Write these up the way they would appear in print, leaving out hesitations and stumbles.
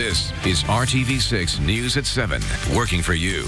This is RTV6 News at 7, working for you.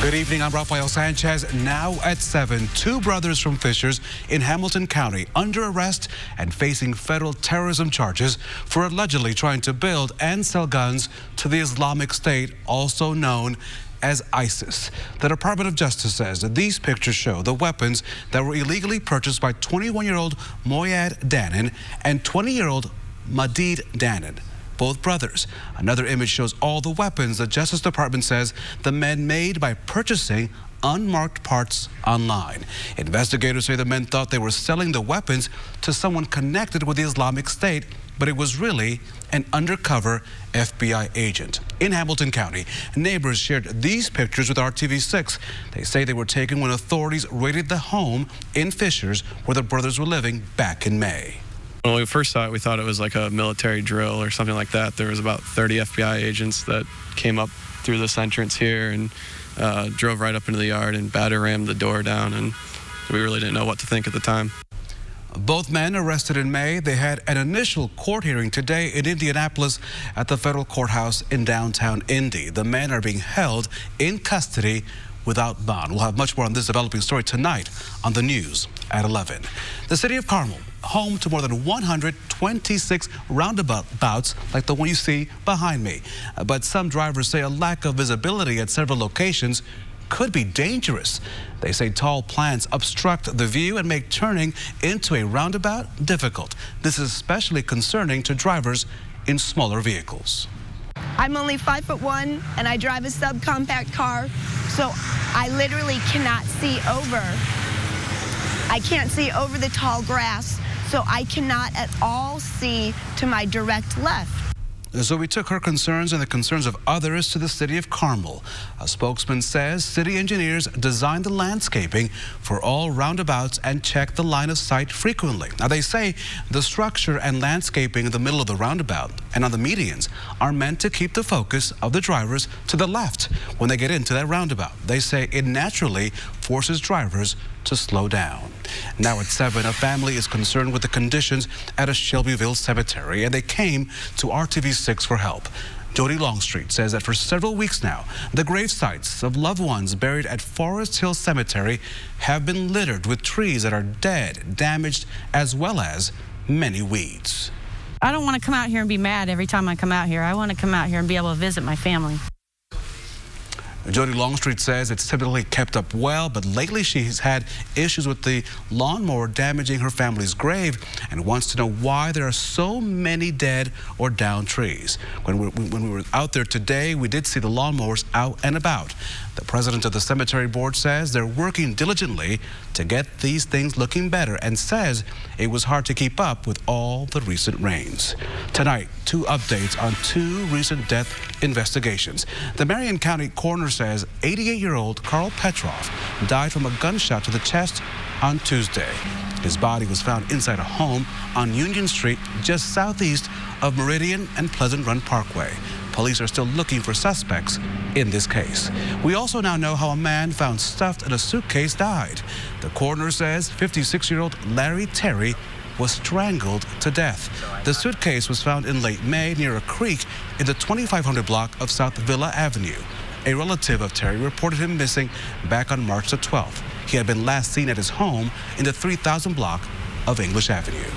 Good evening, I'm Rafael Sanchez. Now at 7, two brothers from Fishers in Hamilton County under arrest and facing federal terrorism charges for allegedly trying to build and sell guns to the Islamic State, also known as ISIS. The Department of Justice says that these pictures show the weapons that were illegally purchased by 21-year-old Moyad Danan and 20-year-old Madid Danan, both brothers. Another image shows all the weapons the Justice Department says the men made by purchasing unmarked parts online. Investigators say the men thought they were selling the weapons to someone connected with the Islamic State, but it was really an undercover FBI agent. In Hamilton County, neighbors shared these pictures with RTV6. They say they were taken when authorities raided the home in Fishers where the brothers were living back in May. When we first saw it, we thought it was like a military drill or something like that. There was about 30 FBI agents that came up through this entrance here and drove right up into the yard and batter rammed the door down, and we really didn't know what to think at the time. Both men arrested in May. They had an initial court hearing today in Indianapolis at the federal courthouse in downtown Indy. The men are being held in custody without bond. We'll have much more on this developing story tonight on the news at 11. The city of Carmel, home to more than 126 roundabouts like the one you see behind me. But some drivers say a lack of visibility at several locations could be dangerous. They say tall plants obstruct the view and make turning into a roundabout difficult. This is especially concerning to drivers in smaller vehicles. I'm only 5'1" and I drive a subcompact car, so I literally cannot see over. I can't see over the tall grass, so I cannot at all see to my direct left. So we took her concerns and the concerns of others to the city of Carmel. A spokesman says city engineers designed the landscaping for all roundabouts and check the line of sight frequently. Now they say the structure and landscaping in the middle of the roundabout and on the medians are meant to keep the focus of the drivers to the left when they get into that roundabout. They say it naturally forces drivers to slow down. Now at 7, a family is concerned with the conditions at a Shelbyville cemetery, and they came to RTV6 for help. Jody Longstreet says that for several weeks now, the grave sites of loved ones buried at Forest Hill Cemetery have been littered with trees that are dead, damaged, as well as many weeds. I don't want to come out here and be mad every time I come out here. I want to come out here and be able to visit my family. Jody Longstreet says it's typically kept up well, but lately she's had issues with the lawnmower damaging her family's grave and wants to know why there are so many dead or down trees. When we were out there today, we did see the lawnmowers out and about. The president of the cemetery board says they're working diligently to get these things looking better and says it was hard to keep up with all the recent rains. Tonight, 2 updates on 2 recent death investigations. The Marion County coroner says 88-year-old Carl Petrov died from a gunshot to the chest on Tuesday. His body was found inside a home on Union Street, just southeast of Meridian and Pleasant Run Parkway. Police are still looking for suspects in this case. We also now know how a man found stuffed in a suitcase died. The coroner says 56-year-old Larry Terry was strangled to death. The suitcase was found in late May near a creek in the 2500 block of South Villa Avenue. A relative of Terry reported him missing back on March the 12th. He had been last seen at his home in the 3000 block of English Avenue.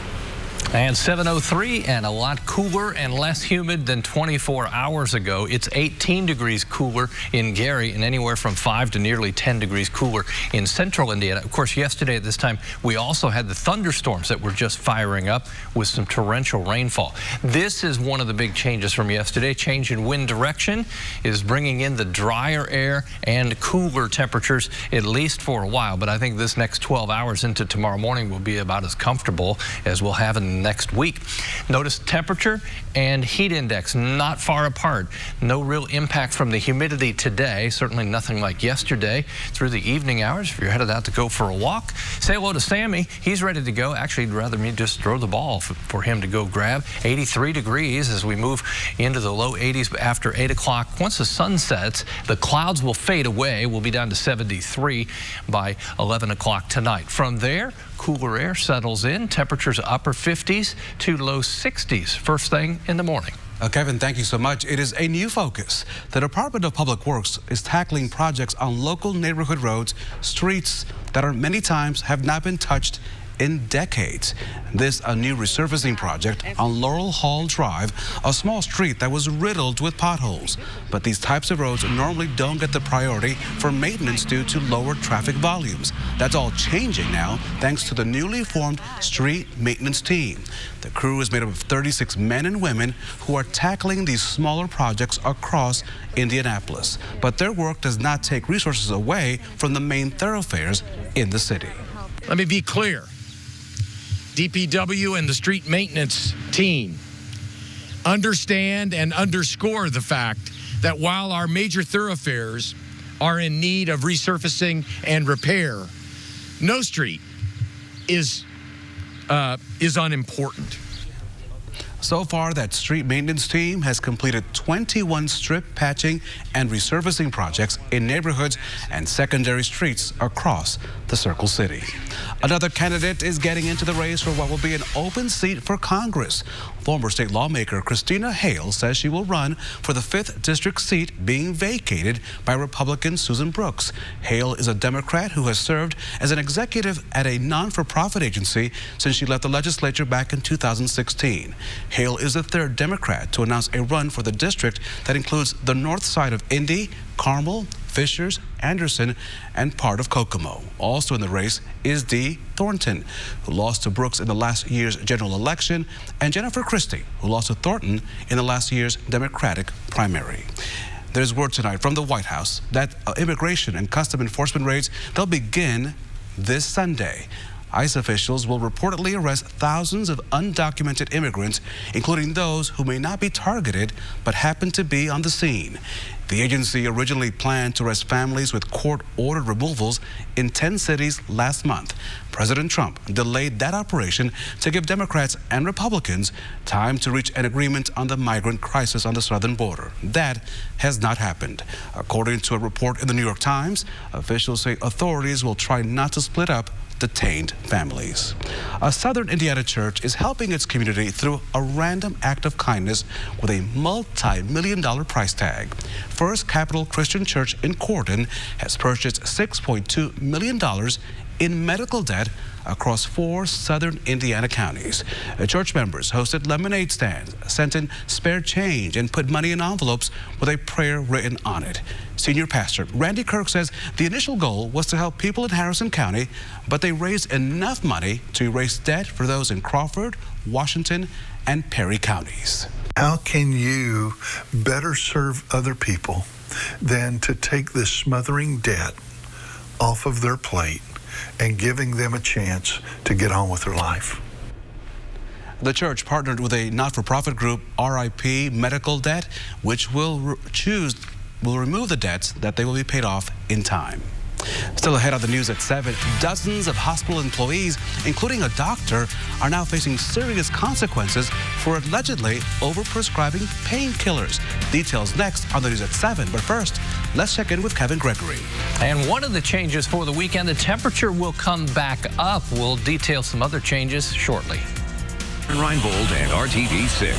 And 7:03 and a lot cooler and less humid than 24 hours ago. It's 18 degrees cooler in Gary and anywhere from 5 to nearly 10 degrees cooler in central Indiana. Of course, yesterday at this time, we also had the thunderstorms that were just firing up with some torrential rainfall. This is one of the big changes from yesterday. Change in wind direction is bringing in the drier air and cooler temperatures, at least for a while. But I think this next 12 hours into tomorrow morning will be about as comfortable as we'll have in next week. Notice temperature and heat index not far apart. No real impact from the humidity today. Certainly nothing like yesterday. Through the evening hours, if you're headed out to go for a walk, say hello to Sammy. He's ready to go. Actually, he'd rather me just throw the ball for him to go grab. 83 degrees as we move into the low 80s after 8 o'clock. Once the sun sets, the clouds will fade away. We'll be down to 73 by 11 o'clock tonight. From there, cooler air settles in. Temperatures upper 50s to low 60s first thing in the morning. Kevin, thank you so much. It is a new focus. The Department of Public Works is tackling projects on local neighborhood roads, streets that are many times have not been touched in decades. This a new resurfacing project on Laurel Hall Drive, a small street that was riddled with potholes. But these types of roads normally don't get the priority for maintenance due to lower traffic volumes. That's all changing now thanks to the newly formed street maintenance team. The crew is made up of 36 men and women who are tackling these smaller projects across Indianapolis. But their work does not take resources away from the main thoroughfares in the city. Let me be clear. DPW and the street maintenance team understand and underscore the fact that while our major thoroughfares are in need of resurfacing and repair, no street is unimportant. So far, that street maintenance team has completed 21 strip patching and resurfacing projects in neighborhoods and secondary streets across the Circle City. Another candidate is getting into the race for what will be an open seat for Congress. Former state lawmaker Christina Hale says she will run for the 5th district seat being vacated by Republican Susan Brooks. Hale is a Democrat who has served as an executive at a non-for-profit agency since she left the legislature back in 2016. Hale is the 3rd Democrat to announce a run for the district that includes the north side of Indy, Carmel, Fishers, Anderson, and part of Kokomo. Also in the race is Dee Thornton, who lost to Brooks in the last year's general election, and Jennifer Christie, who lost to Thornton in the last year's Democratic primary. There's word tonight from the White House that immigration and custom enforcement raids, they'll begin this Sunday. ICE officials will reportedly arrest thousands of undocumented immigrants, including those who may not be targeted but happen to be on the scene. The agency originally planned to arrest families with court-ordered removals in 10 cities last month. President Trump delayed that operation to give Democrats and Republicans time to reach an agreement on the migrant crisis on the southern border. That has not happened. According to a report in the New York Times, officials say authorities will try not to split up detained families. A southern Indiana church is helping its community through a random act of kindness with a multi-million-dollar price tag. First Capital Christian Church in Corydon has purchased $6.2 million in medical debt across 4 southern Indiana counties. Church members hosted lemonade stands, sent in spare change, and put money in envelopes with a prayer written on it. Senior pastor Randy Kirk says the initial goal was to help people in Harrison County, but they raised enough money to erase debt for those in Crawford, Washington, and Perry counties. How can you better serve other people than to take this smothering debt off of their plate and giving them a chance to get on with their life? The church partnered with a not-for-profit group, RIP Medical Debt, which will remove the debts that they will be paid off in time. Still ahead on the news at 7, dozens of hospital employees, including a doctor, are now facing serious consequences for allegedly overprescribing painkillers. Details next on the news at 7. But first, let's check in with Kevin Gregory. And one of the changes for the weekend, the temperature will come back up. We'll detail some other changes shortly. Reinbold and RTV6.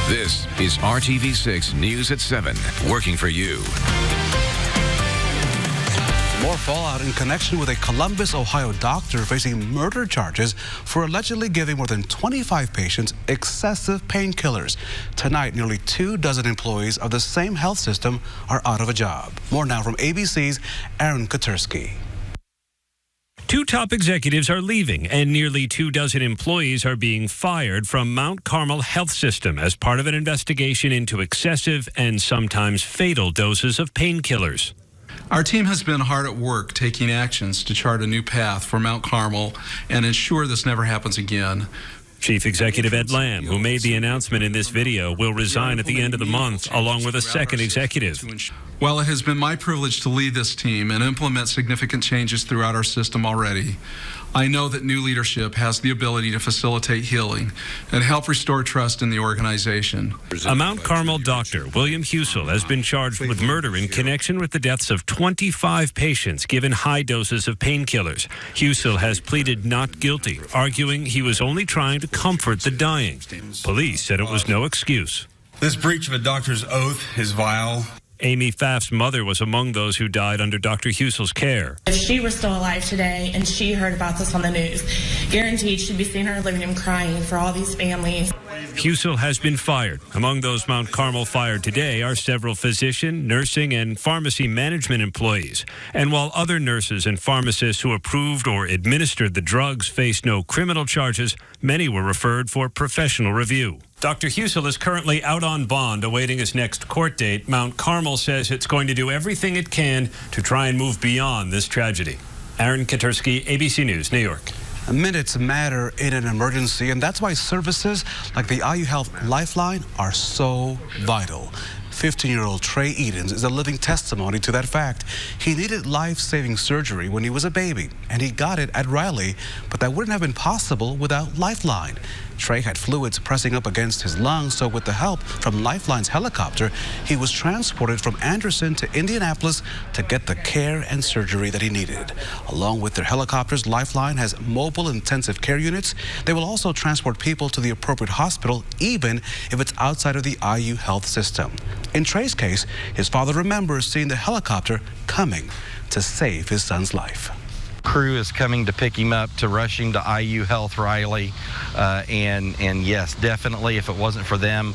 This is RTV6 News at 7, working for you. More fallout in connection with a Columbus, Ohio doctor facing murder charges for allegedly giving more than 25 patients excessive painkillers. Tonight, nearly 24 employees of the same health system are out of a job. More now from ABC's Aaron Katursky. 2 top executives are leaving, and nearly 24 employees are being fired from Mount Carmel Health System as part of an investigation into excessive and sometimes fatal doses of painkillers. Our team has been hard at work taking actions to chart a new path for Mount Carmel and ensure this never happens again. Chief Executive Ed Lamb, who made the announcement in this video, will resign at the end of the month, along with a second executive. While it has been my privilege to lead this team and implement significant changes throughout our system already, I know that new leadership has the ability to facilitate healing and help restore trust in the organization. A Mount Carmel doctor, William Husel, has been charged with murder in connection with the deaths of 25 patients given high doses of painkillers. Husel has pleaded not guilty, arguing he was only trying to comfort the dying. Police said it was no excuse. This breach of a doctor's oath is vile. Amy Pfaff's mother was among those who died under Dr. Husel's care. If she were still alive today and she heard about this on the news, guaranteed she'd be sitting in her living room crying for all these families. Husel has been fired. Among those Mount Carmel fired today are several physician, nursing, and pharmacy management employees. And while other nurses and pharmacists who approved or administered the drugs faced no criminal charges, many were referred for professional review. Dr. Husel is currently out on bond awaiting his next court date. Mount Carmel says it's going to do everything it can to try and move beyond this tragedy. Aaron Katursky, ABC News, New York. Minutes matter in an emergency, and that's why services like the IU Health Lifeline are so vital. 15-year-old Trey Edens is a living testimony to that fact. He needed life-saving surgery when he was a baby, and he got it at Riley, but that wouldn't have been possible without Lifeline. Trey had fluids pressing up against his lungs, so with the help from Lifeline's helicopter, he was transported from Anderson to Indianapolis to get the care and surgery that he needed. Along with their helicopters, Lifeline has mobile intensive care units. They will also transport people to the appropriate hospital, even if it's outside of the IU Health system. In Trey's case, his father remembers seeing the helicopter coming to save his son's life. Crew is coming to pick him up to rush him to IU Health Riley, and yes, definitely if it wasn't for them,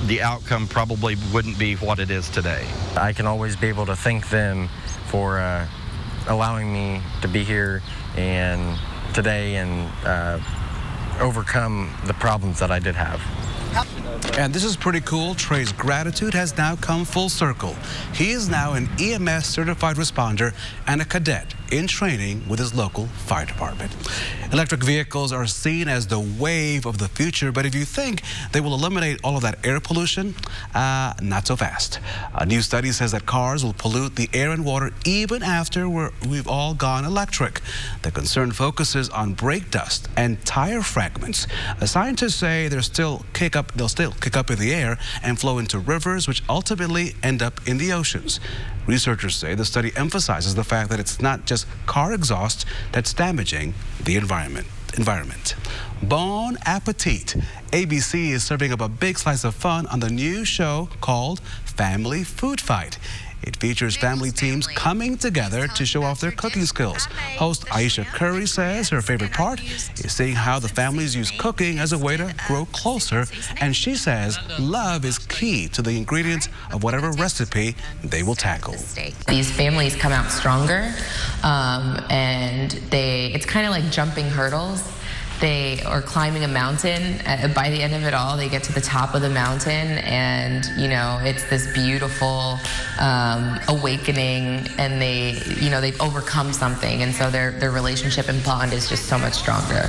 the outcome probably wouldn't be what it is today. I can always be able to thank them for allowing me to be here and today and overcome the problems that I did have. And this is pretty cool. Trey's gratitude has now come full circle. He is now an EMS certified responder and a cadet in training with his local fire department. Electric vehicles are seen as the wave of the future, but if you think they will eliminate all of that air pollution, not so fast. A new study says that cars will pollute the air and water even after we've all gone electric. The concern focuses on brake dust and tire fragments. Scientists say they'll still kick up in the air and flow into rivers, which ultimately end up in the oceans. Researchers say the study emphasizes the fact that it's not just car exhaust that's damaging the environment. Bon appetit. ABC is serving up a big slice of fun on the new show called Family Food Fight. It features family teams coming together to show off their cooking skills. Host Aisha Curry says her favorite part is seeing how the families use cooking as a way to grow closer. And she says love is key to the ingredients of whatever recipe they will tackle. These families come out stronger, and it's kind of like jumping hurdles. They are climbing a mountain. By the end of it all, they get to the top of the mountain, and it's this beautiful awakening, and they've overcome something, and so their relationship and bond is just so much stronger.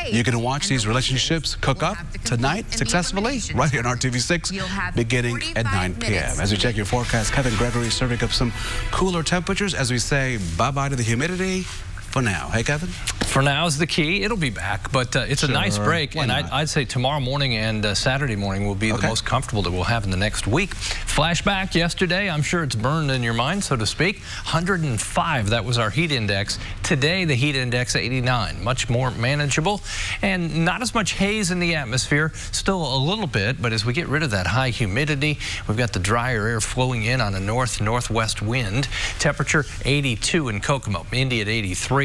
You can watch these relationships cook up tonight successfully right here on RTV6 beginning at 9 p.m. As we check your forecast, Kevin Gregory serving up some cooler temperatures as we say bye-bye to the humidity for now. Hey, Kevin? For now is the key. It'll be back, but it's a nice break. And I'd say tomorrow morning and Saturday morning will be the most comfortable that we'll have in the next week. Flashback yesterday, I'm sure it's burned in your mind, so to speak. 105, that was our heat index. Today, the heat index 89, much more manageable. And not as much haze in the atmosphere, still a little bit, but as we get rid of that high humidity, we've got the drier air flowing in on a north-northwest wind. Temperature 82 in Kokomo, Indy at 83,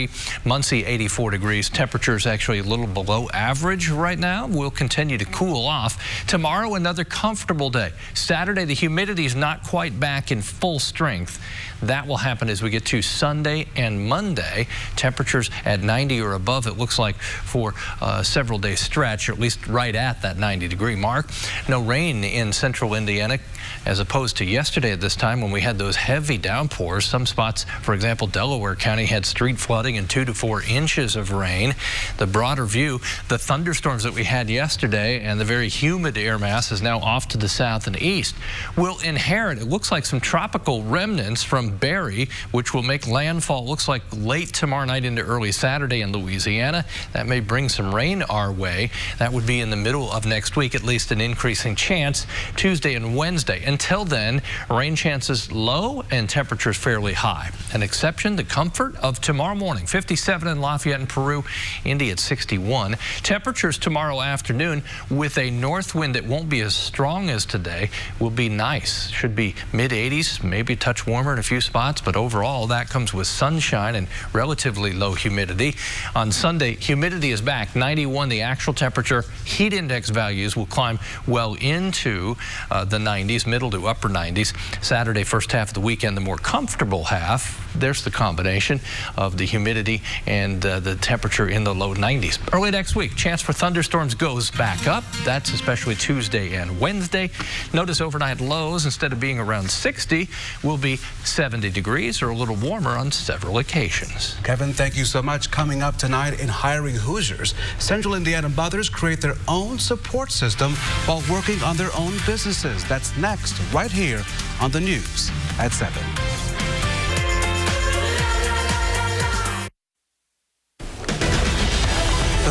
Muncie 84 degrees. Temperatures actually a little below average right now. We'll continue to cool off. Tomorrow, another comfortable day. Saturday, the humidity is not quite back in full strength. That will happen as we get to Sunday and Monday. Temperatures at 90 or above, it looks like, for a several day stretch, or at least right at that 90-degree mark. No rain in central Indiana, as opposed to yesterday at this time when we had those heavy downpours. Some spots, for example, Delaware County had street flooding. flooding and 2 to 4 inches of rain. The broader view, the thunderstorms that we had yesterday and the very humid air mass is now off to the south and east, will inherit, it looks like, some tropical remnants from Barry, which will make landfall, looks like, late tomorrow night into early Saturday in Louisiana. That may bring some rain our way. That would be in the middle of next week, at least an increasing chance Tuesday and Wednesday. Until then, rain chances low and temperatures fairly high. An exception, the comfort of tomorrow morning. 57 in Lafayette and Peru, Indy at 61. Temperatures tomorrow afternoon with a north wind that won't be as strong as today will be nice. Should be mid-80s, maybe a touch warmer in a few spots, but overall that comes with sunshine and relatively low humidity. On Sunday, humidity is back, 91 the actual temperature. Heat index values will climb well into the 90s, middle to upper 90s. Saturday, first half of the weekend, the more comfortable half. There's the combination of the humidity and the temperature in the low 90s. Early next week, chance for thunderstorms goes back up. That's especially Tuesday and Wednesday. Notice overnight lows, instead of being around 60, will be 70 degrees or a little warmer on several occasions. Kevin, thank you so much. Coming up tonight in Hiring Hoosiers, Central Indiana mothers create their own support system while working on their own businesses. That's next, right here on the news at 7.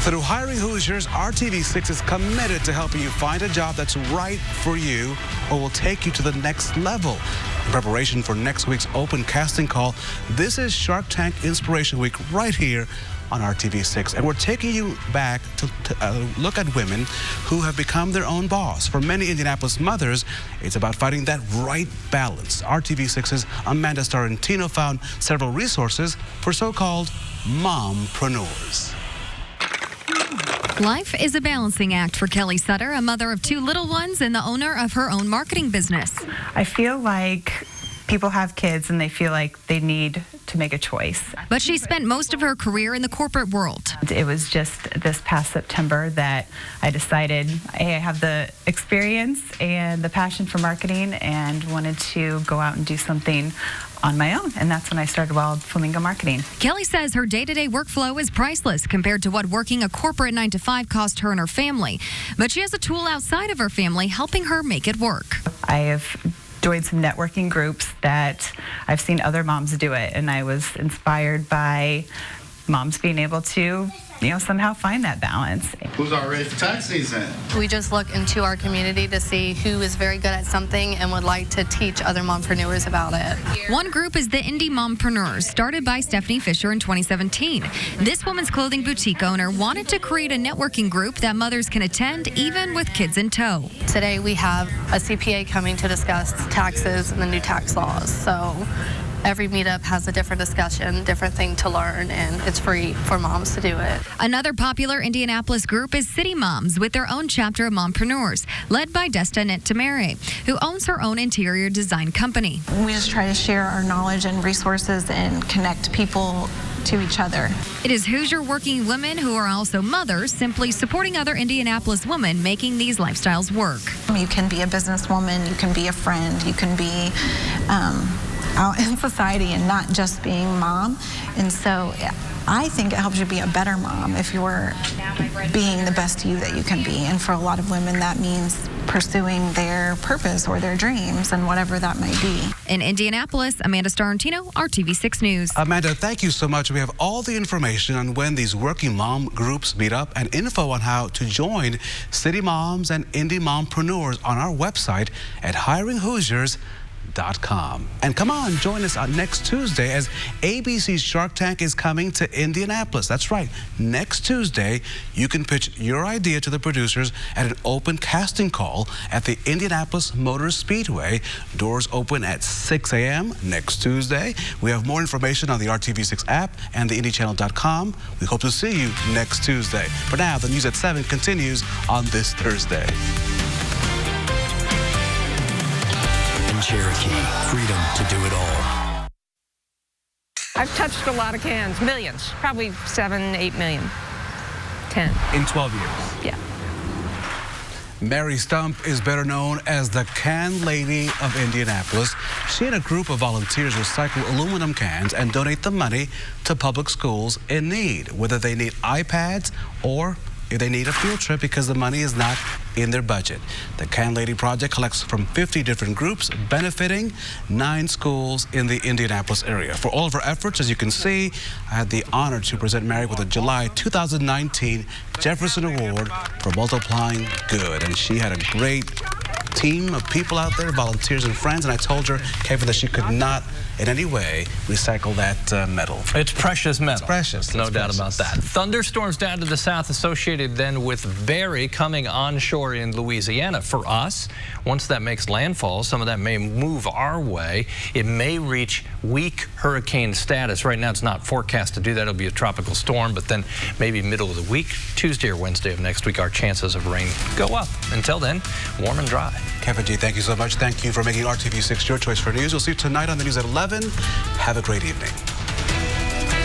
Through Hiring Hoosiers, RTV6 is committed to helping you find a job that's right for you or will take you to the next level. In preparation for next week's open casting call, this is Shark Tank Inspiration Week right here on RTV6. And we're taking you back to look at women who have become their own boss. For many Indianapolis mothers, it's about finding that right balance. RTV6's Amanda Starantino found several resources for so-called mompreneurs. Life is a balancing act for Kelly Sutter, a mother of 2 little ones and the owner of her own marketing business. I feel like people have kids and they feel like they need to make a choice. But she spent most of her career in the corporate world. It was just this past September that I decided I have the experience and the passion for marketing and wanted to go out and do something on my own, and that's when I started Wild Flamingo Marketing. Kelly says her day-to-day workflow is priceless compared to what working a corporate 9-to-5 cost her and her family. But she has a tool outside of her family helping her make it work. I have joined some networking groups that I've seen other moms do it, and I was inspired by moms being able to, somehow find that balance. Who's all ready for tax season? We just look into our community to see who is very good at something and would like to teach other mompreneurs about it. One group is the Indie Mompreneurs, started by Stephanie Fisher in 2017. This woman's clothing boutique owner wanted to create a networking group that mothers can attend even with kids in tow. Today we have a CPA coming to discuss taxes and the new tax laws. So every meetup has a different discussion, different thing to learn, and it's free for moms to do it. Another popular Indianapolis group is City Moms, with their own chapter of mompreneurs, led by Desta Nettamere, who owns her own interior design company. We just try to share our knowledge and resources and connect people to each other. It is Hoosier working women who are also mothers, simply supporting other Indianapolis women making these lifestyles work. You can be a businesswoman, you can be a friend, you can be out in society and not just being mom. And so I think it helps you be a better mom if you're being the best you that you can be. And for a lot of women, that means pursuing their purpose or their dreams and whatever that might be. In Indianapolis, Amanda Starantino, RTV6 News. Amanda, thank you so much. We have all the information on when these working mom groups meet up and info on how to join City Moms and Indie Mompreneurs on our website at hiringhoosiers.com. And come on, join us on next Tuesday as ABC's Shark Tank is coming to Indianapolis. That's right. Next Tuesday, you can pitch your idea to the producers at an open casting call at the Indianapolis Motor Speedway. Doors open at 6 a.m. next Tuesday. We have more information on the RTV6 app and the IndyChannel.com. We hope to see you next Tuesday. For now, the news at 7 continues on this Thursday. Cherokee, freedom to do it all. I've touched a lot of cans, millions, probably 7, 8 million, 10. In 12 years? Yeah. Mary Stump is better known as the Can Lady of Indianapolis. She and a group of volunteers recycle aluminum cans and donate the money to public schools in need, whether they need iPads or if they need a field trip because the money is not in their budget. The Can Lady Project collects from 50 different groups, benefiting 9 schools in the Indianapolis area. For all of her efforts, as you can see, I had the honor to present Mary with a July 2019 Jefferson Award for multiplying good. And she had a great team of people out there, volunteers and friends, and I told her, Kevin, that she could not in any way recycle that metal. It's precious metal. It's precious. No doubt about that. Thunderstorms down to the south associated then with Barry coming onshore in Louisiana. For us, once that makes landfall, some of that may move our way. It may reach weak hurricane status. Right now, it's not forecast to do that. It'll be a tropical storm, but then maybe middle of the week, Tuesday or Wednesday of next week, our chances of rain go up. Until then, warm and dry. Kevin G., thank you so much. Thank you for making RTV6 your choice for news. We'll see you tonight on the news at 11. Have a great evening.